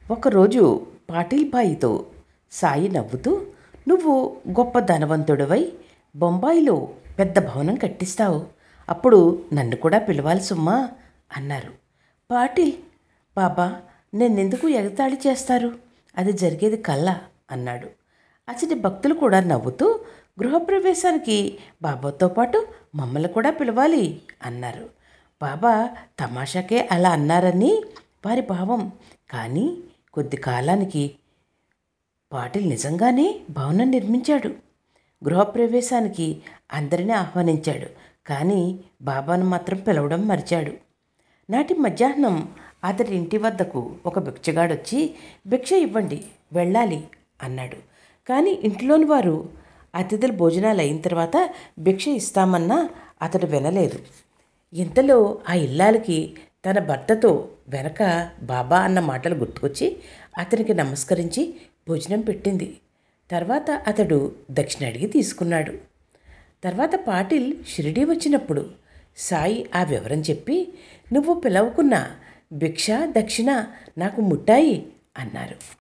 ఒకరోజు పాటిల్ బాయితో సాయి నవ్వుతూ, నువ్వు గొప్ప ధనవంతుడివై బొంబాయిలో పెద్ద భవనం కట్టిస్తావు, అప్పుడు నన్ను కూడా పిలవాలి సుమ్మా అన్నారు. పాటిల్, బాబా నేనెందుకు ఎగతాళి చేస్తారు, అది జరిగేది కల్లా అన్నాడు. అతడి భక్తులు కూడా నవ్వుతూ, గృహప్రవేశానికి బాబాతో పాటు మమ్మల్ని కూడా పిలవాలి అన్నారు. బాబా తమాషాకే అలా అన్నారని వారి భావం. కానీ కొద్ది కాలానికి పాటిల్ నిజంగానే భవనం నిర్మించాడు. గృహప్రవేశానికి అందరినీ ఆహ్వానించాడు, కానీ బాబాను మాత్రం పిలవడం మర్చాడు. నాటి మధ్యాహ్నం అతడి ఇంటి వద్దకు ఒక భిక్షగాడొచ్చి, భిక్ష ఇవ్వండి, వెళ్ళాలి అన్నాడు. కానీ ఇంట్లోని వారు అతిథుల భోజనాలు అయిన తర్వాత భిక్ష ఇస్తామన్నా అతడు వినలేదు. ఇంతలో ఆ ఇల్లాలకి తన భర్తతో వెనక బాబా అన్న మాటలు గుర్తుకొచ్చి అతనికి నమస్కరించి భోజనం పెట్టింది. తర్వాత అతడు దక్షిణ అడిగి తీసుకున్నాడు. తర్వాత పాటిల్ షిరిడీ వచ్చినప్పుడు సాయి ఆ వివరం చెప్పి, నువ్వు పిలవకున్న భిక్ష దక్షిణ నాకు ముట్టాయి అన్నారు.